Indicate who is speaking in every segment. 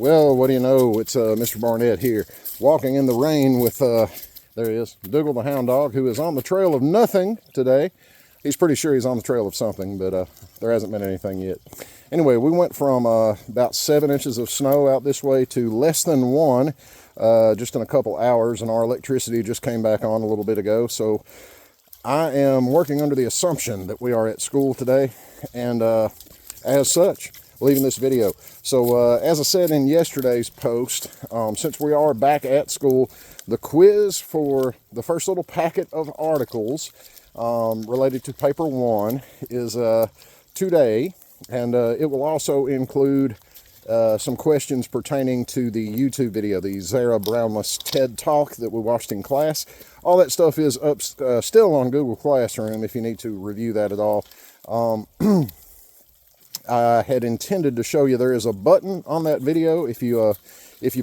Speaker 1: Well, what do you know? It's Mr. Barnett here, walking in the rain with, there he is, Dougal the hound dog, who is on the trail of nothing today. He's pretty sure he's on the trail of something, but there hasn't been anything yet. Anyway, we went from about 7 inches of snow out this way to less than 1 just in a couple hours, and our electricity just came back on a little bit ago. So I am working under the assumption that we are at school today, and as such, leaving this video. So as I said in yesterday's post, since we are back at school, the quiz for the first little packet of articles related to paper 1 is today, and it will also include some questions pertaining to the YouTube video, the Zara Brownless TED Talk that we watched in class. All that stuff is up still on Google Classroom if you need to review that at all. I had intended to show you there is a button on that video. If you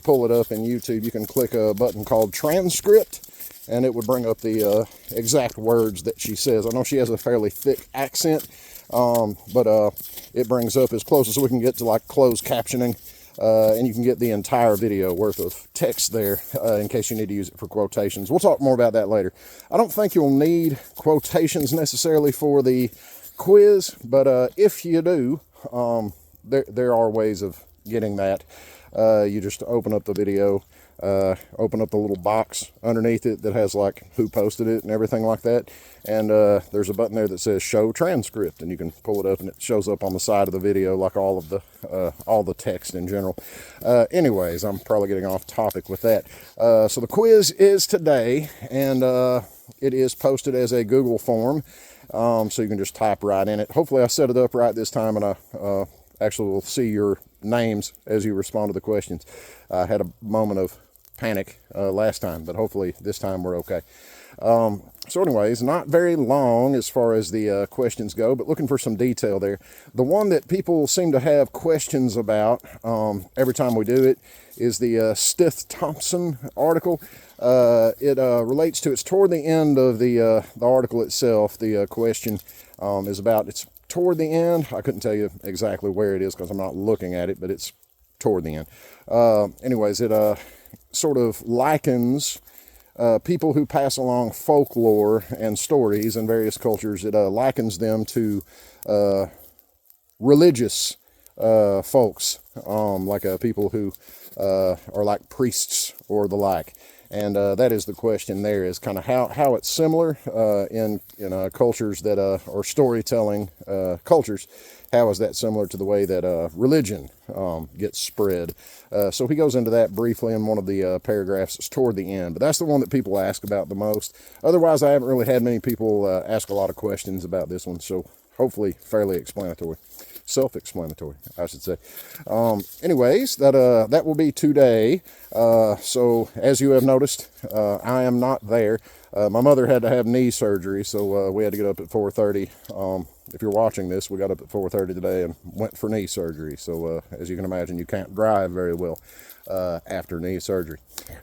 Speaker 1: pull it up in YouTube, you can click a button called transcript, and it would bring up the exact words that she says. I know she has a fairly thick accent, but it brings up as close as we can get to like closed captioning, and you can get the entire video worth of text there in case you need to use it for quotations. We'll talk more about that later. I don't think you'll need quotations necessarily for the quiz, but if you do, there are ways of getting that. You just open up the video, open up the little box underneath it that has like who posted it and everything like that, and there's a button there that says show transcript, and you can pull it up and it shows up on the side of the video like all the text in general. Anyways, I'm probably getting off topic with that. So the quiz is today, and it is posted as a Google form, so you can just type right in it. Hopefully I set it up right this time, and I actually will see your names as you respond to the questions. I had a moment of panic last time, but hopefully this time we're okay. So anyways, not very long as far as the questions go, but looking for some detail there. The one that people seem to have questions about every time we do it is the Stith Thompson article. It relates to, it's toward the end of the article itself. The question is about, it's toward the end. I couldn't tell you exactly where it is because I'm not looking at it, but it's toward the end. Anyways, it sort of likens people who pass along folklore and stories in various cultures. It likens them to religious folks, like people who are like priests or the like. And that is the question there, is kind of how it's similar in cultures that or storytelling cultures. How is that similar to the way that religion gets spread? So he goes into that briefly in one of the paragraphs. It's toward the end, but that's the one that people ask about the most. Otherwise, I haven't really had many people ask a lot of questions about this one, so hopefully fairly explanatory. Self-explanatory, I should say. Anyways, that will be today. So as you have noticed, I am not there. My mother had to have knee surgery, so we had to get up at 4:30. If you're watching this, we got up at 4:30 today and went for knee surgery. So as you can imagine, you can't drive very well after knee surgery.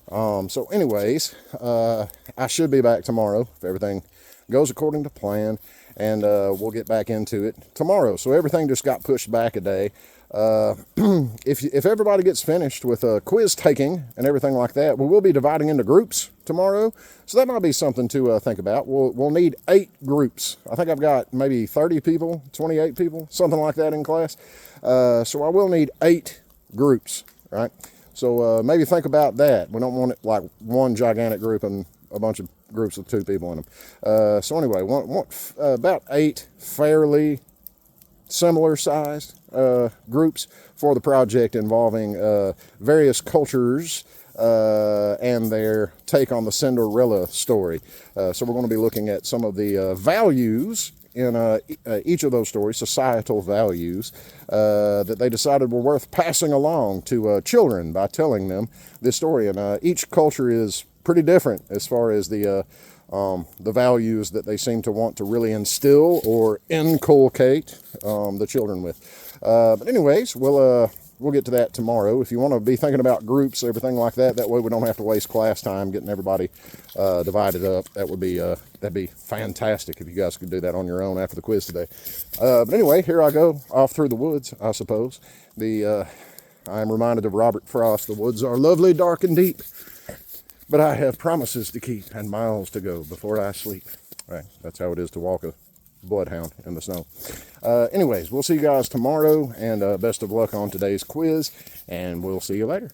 Speaker 1: So anyways, I should be back tomorrow if everything goes according to plan, and we'll get back into it tomorrow. So everything just got pushed back a day. If everybody gets finished with quiz taking and everything like that, we will be dividing into groups tomorrow. So that might be something to think about. We'll need 8 groups. I think I've got maybe 30 people, 28 people, something like that in class. So I will need 8 groups, right? So maybe think about that. We don't want it like one gigantic group and a bunch of groups with 2 people in them. So anyway, about 8 fairly similar sized groups for the project involving various cultures and their take on the Cinderella story. So we're going to be looking at some of the values in each of those stories, societal values, that they decided were worth passing along to children by telling them this story. And each culture is pretty different as far as the values that they seem to want to really instill or inculcate the children with. But anyways, we'll get to that tomorrow. If you want to be thinking about groups, everything like that, that way we don't have to waste class time getting everybody divided up. That'd be fantastic if you guys could do that on your own after the quiz today. But anyway, here I go off through the woods, I suppose. The I am reminded of Robert Frost. The woods are lovely, dark, and deep, but I have promises to keep and miles to go before I sleep. Right, that's how it is to walk a bloodhound in the snow. Anyways, we'll see you guys tomorrow, and best of luck on today's quiz, and we'll see you later.